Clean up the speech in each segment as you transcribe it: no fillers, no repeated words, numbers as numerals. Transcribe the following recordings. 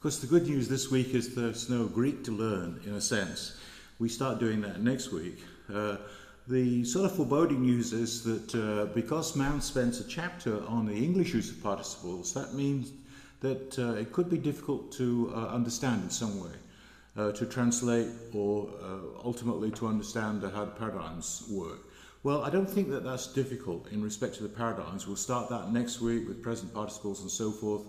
course, the good news this week is there's no Greek to learn, in a sense. We start doing that next week. The sort of foreboding news is that because Mount spends a chapter on the English use of participles, that means that it could be difficult to understand in some way, to translate or ultimately to understand how the paradigms work. Well, I don't think that that's difficult in respect to the paradigms. We'll start that next week with present participles and so forth,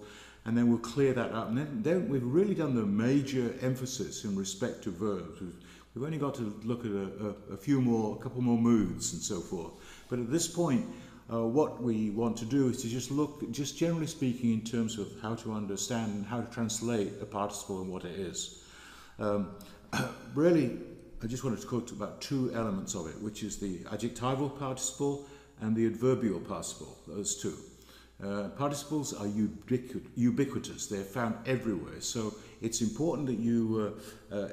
and then we'll clear that up. And then we've really done the major emphasis in respect to verbs. We've only got to look at a couple more moods and so forth. But at this point, what we want to do is to just look, just generally speaking, in terms of how to understand and how to translate a participle and what it is. Really, I just wanted to talk about two elements of it, which is the adjectival participle and the adverbial participle, those two. Participles are ubiquitous, they're found everywhere, so it's important that you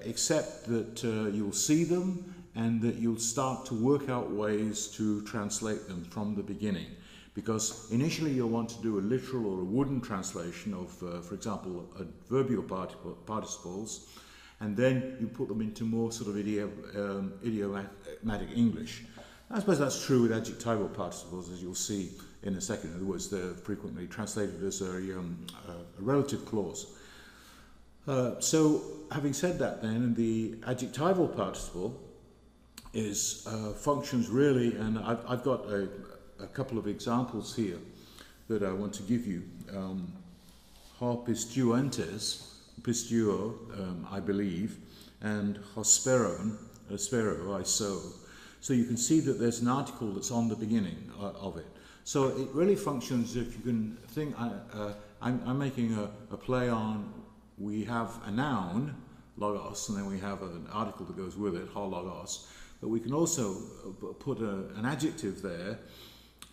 accept that you'll see them and that you'll start to work out ways to translate them from the beginning. Because initially you'll want to do a literal or a wooden translation of, for example, adverbial participles, and then you put them into more sort of idiomatic English. I suppose that's true with adjectival participles, as you'll see in a second. In other words, they're frequently translated as a relative clause. So, having said that then, the adjectival participle is functions really, and I've got a couple of examples here that I want to give you. Harpistuentes, pistuo, I believe, and hosperon, spero, I sow. So you can see that there's an article that's on the beginning of it. So it really functions, if you can think, I'm making a play on, we have a noun, logos, and then we have an article that goes with it, ho logos, but we can also put an adjective there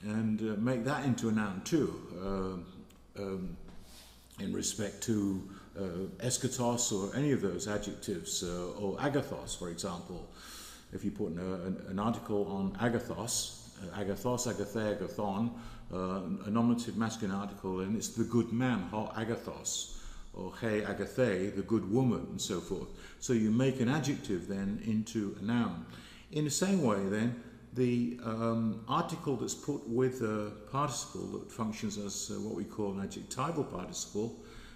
and make that into a noun too, in respect to eschatos or any of those adjectives, or agathos, for example. If you put an article on agathos, agathos, agathe, agathon, a nominative masculine article, and it's the good man, ho agathos, or he agathe, the good woman, and so forth. So you make an adjective then into a noun. In the same way then, the article that's put with a participle that functions as what we call an adjectival participle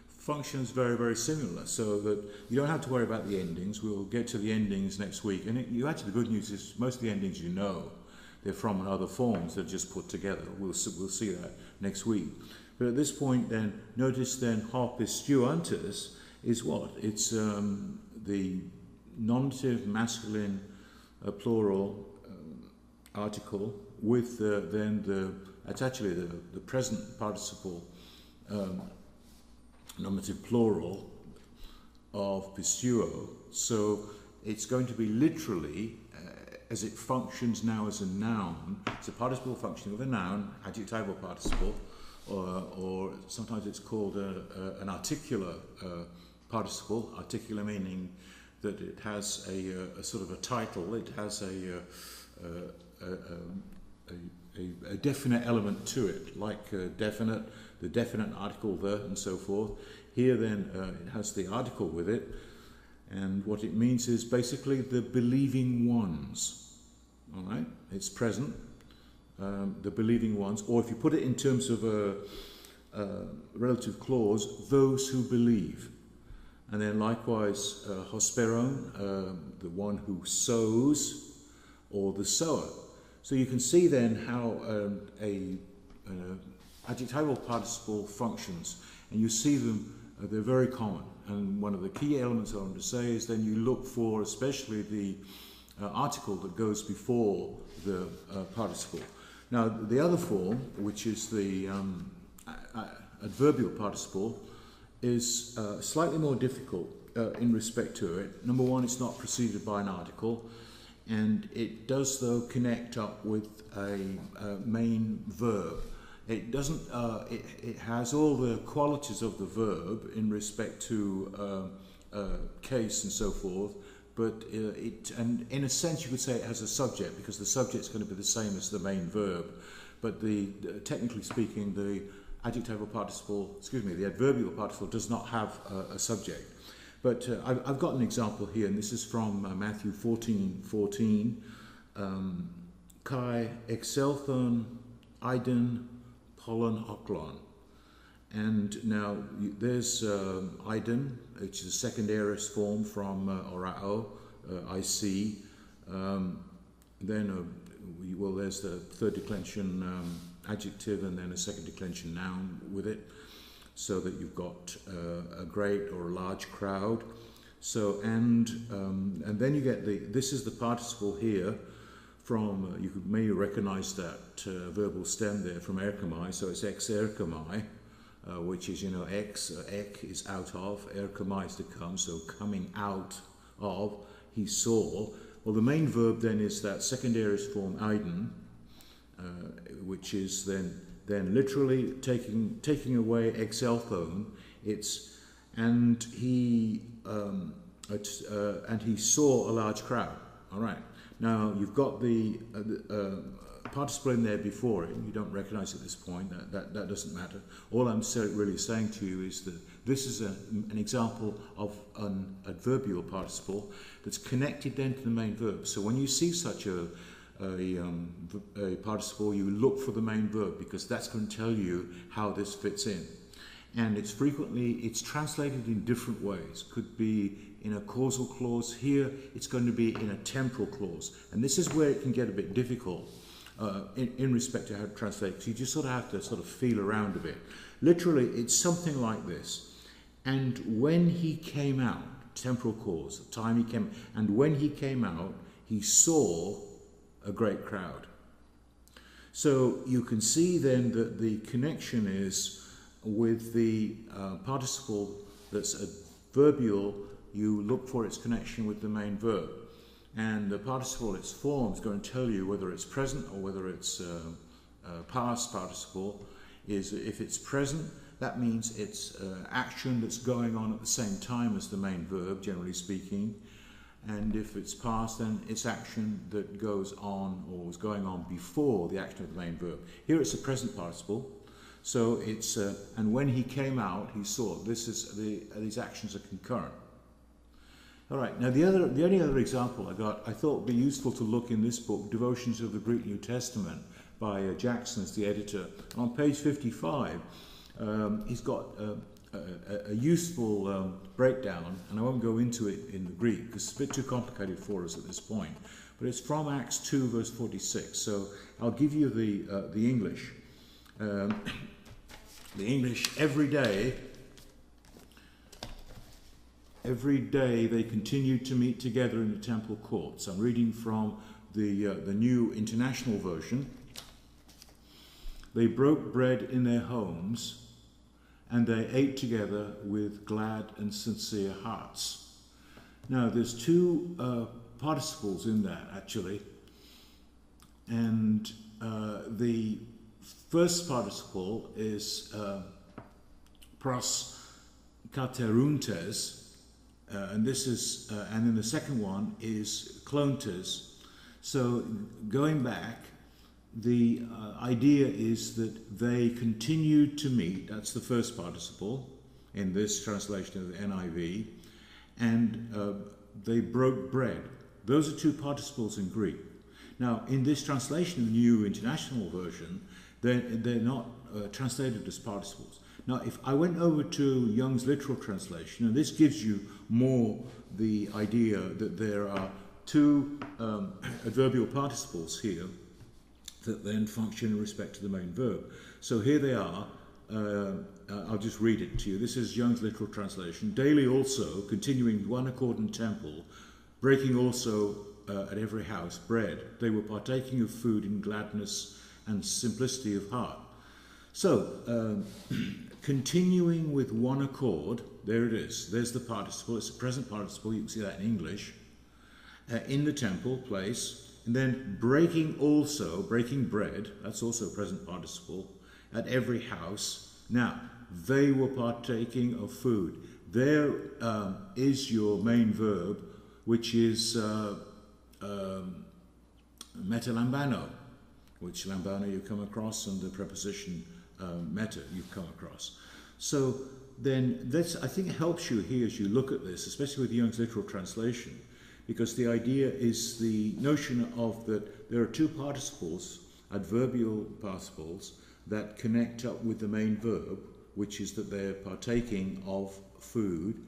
functions very, very similar, so that you don't have to worry about the endings. We'll get to the endings next week. And actually, the good news is most of the endings you know. They're from other forms, they're just put together. We'll see that next week. But at this point then, notice then harpistuentes is what? It's the nominative masculine plural article with it's actually the present participle nominative plural of pistuo. So it's going to be literally, as it functions now as a noun, it's a participle functioning of a noun, adjectival participle, or sometimes it's called an articular participle, articular meaning that it has a sort of a title, it has a definite element to it, like definite, the definite article the, and so forth. Here then it has the article with it, and what it means is basically the believing ones. All right, it's present, the believing ones, or if you put it in terms of a relative clause, those who believe. And then likewise, hosperon, the one who sows, or the sower. So you can see then how an adjectival participle functions, and you see them, they're very common. And one of the key elements I want to say is then you look for especially the article that goes before the participle. Now the other form, which is the adverbial participle, is slightly more difficult in respect to it. Number one, it's not preceded by an article, and it does though connect up with a main verb. It doesn't. It has all the qualities of the verb in respect to case and so forth, but and in a sense you could say it has a subject, because the subject is going to be the same as the main verb. But technically speaking, the adjectival participle, the adverbial participle does not have a subject. But I've got an example here, and this is from Matthew 14:14. Kai exelthon eiden pollen oklon. And now there's eiden, which is a second aorist form from orao, I see. Then, well, there's the third declension adjective and then a second declension noun with it, so that you've got a great or a large crowd. So, and then you get this is the participle here from, you could maybe recognize that verbal stem there from erchomai, so it's ex erchomai. Which is, ek is out of, erchomai is to come, so coming out of, he saw. Well, the main verb then is that second aorist form eiden, which is then literally taking away exelthon. It's and he saw a large crowd. All right. Now you've got the participle in there before it. You don't recognize at this point. That doesn't matter. All I'm really saying to you is that this is an example of an adverbial participle that's connected then to the main verb. So when you see such a participle, you look for the main verb, because that's going to tell you how this fits in. And it's translated in different ways. Could be in a causal clause. Here it's going to be in a temporal clause. And this is where it can get a bit difficult in respect to how to translate, because you just sort of have to sort of feel around a bit. Literally, it's something like this. And when he came out, temporal cause, the time he came, and when he came out, he saw a great crowd. So you can see then that the connection is with the participle that's adverbial. You look for its connection with the main verb. And the participle, its form, is going to tell you whether it's present or whether it's past participle. If it's present, that means it's action that's going on at the same time as the main verb, generally speaking. And if it's past, then it's action that goes on or was going on before the action of the main verb. Here it's a present participle. So it's, and when he came out, he saw. These actions are concurrent. All right, now the only other example I thought would be useful to look in this book, Devotions of the Greek New Testament, by Jackson as the editor. On page 55, he's got a useful breakdown, and I won't go into it in the Greek because it's a bit too complicated for us at this point, but it's from Acts 2 verse 46. So I'll give you the English. The English: every day they continued to meet together in the temple courts. I'm reading from the New International Version. They broke bread in their homes, and they ate together with glad and sincere hearts. Now, there's two participles in that, actually. And the first participle is pros kateruntes, and this is, and then the second one is klontes. So going back, the idea is that they continued to meet. That's the first participle in this translation of the NIV, and they broke bread. Those are two participles in Greek. Now, in this translation of the New International Version, they're not translated as participles. Now, if I went over to Young's literal translation, and this gives you more the idea that there are two adverbial participles here that then function in respect to the main verb. So here they are. I'll just read it to you. This is Young's literal translation. Daily also, continuing one accord in temple, breaking also at every house bread. They were partaking of food in gladness and simplicity of heart. So, continuing with one accord, there it is. There's the participle. It's a present participle. You can see that in English. In the temple place. And then breaking bread. That's also a present participle. At every house. Now, they were partaking of food. There is your main verb, which is metalambano, which lambano you come across under preposition meta you've come across. So then this, I think, helps you here as you look at this, especially with Young's literal translation, because the idea is the notion of that there are two participles, adverbial participles, that connect up with the main verb, which is that they're partaking of food.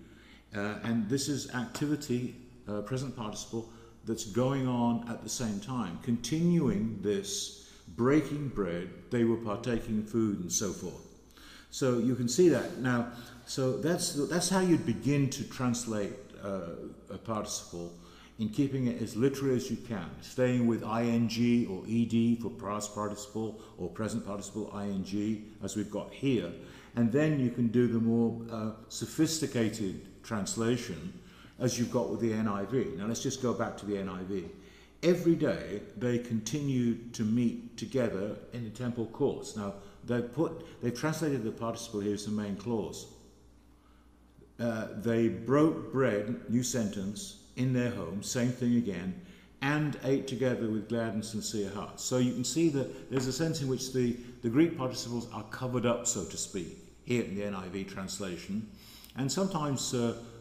And this is activity, present participle, that's going on at the same time, continuing this, breaking bread, they were partaking food, and so forth. So you can see that. Now, so that's how you'd begin to translate a participle, in keeping it as literally as you can, staying with ing or ed for past participle or present participle ing, as we've got here. And then you can do the more sophisticated translation as you've got with the NIV. Now let's just go back to the NIV. Every day they continue to meet together in the temple courts. Now they've translated the participle here as the main clause. They broke bread, new sentence, in their home, same thing again, and ate together with glad and sincere hearts. So you can see that there's a sense in which the Greek participles are covered up, so to speak, here in the NIV translation. And sometimes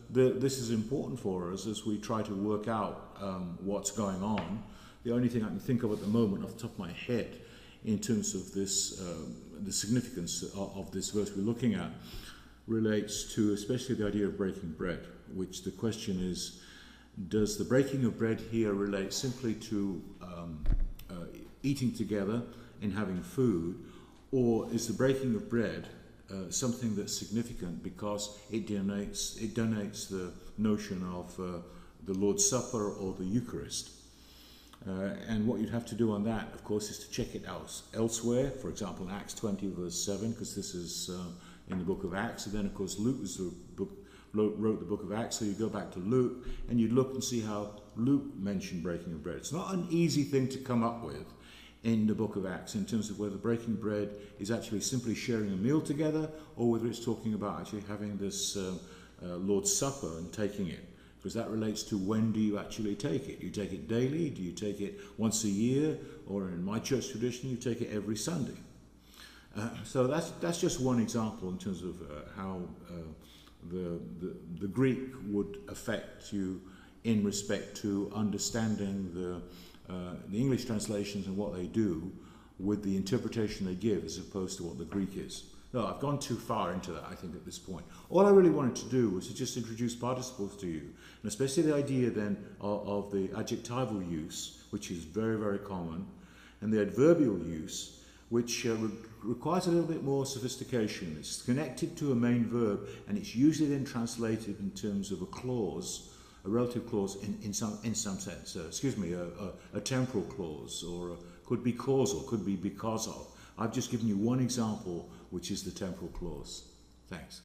this is important for us as we try to work out what's going on. The only thing I can think of at the moment off the top of my head in terms of this, the significance of this verse we're looking at, relates to especially the idea of breaking bread, which the question is, does the breaking of bread here relate simply to eating together and having food, or is the breaking of bread something that's significant because it denotes the notion of the Lord's Supper or the Eucharist? And what you'd have to do on that, of course, is to check it out elsewhere, for example in Acts 20 verse 7, because this is in the book of Acts, and then of course Luke was the book, wrote the book of Acts, so you go back to Luke and you'd look and see how Luke mentioned breaking of bread. It's not an easy thing to come up with in the book of Acts in terms of whether breaking bread is actually simply sharing a meal together or whether it's talking about actually having this Lord's Supper and taking it, because that relates to when do you actually take it. Do you take it daily? Do you take it once a year? Or in my church tradition, you take it every Sunday. So that's just one example in terms of how the Greek would affect you in respect to understanding the English translations and what they do with the interpretation they give as opposed to what the Greek is. No, I've gone too far into that, I think, at this point. All I really wanted to do was to just introduce participles to you, and especially the idea then of the adjectival use, which is very, very common, and the adverbial use, which requires a little bit more sophistication. It's connected to a main verb, and it's usually then translated in terms of a clause, a relative clause in some sense. A temporal clause, or could be causal, could be because of. I've just given you one example, which is the temporal clause. Thanks.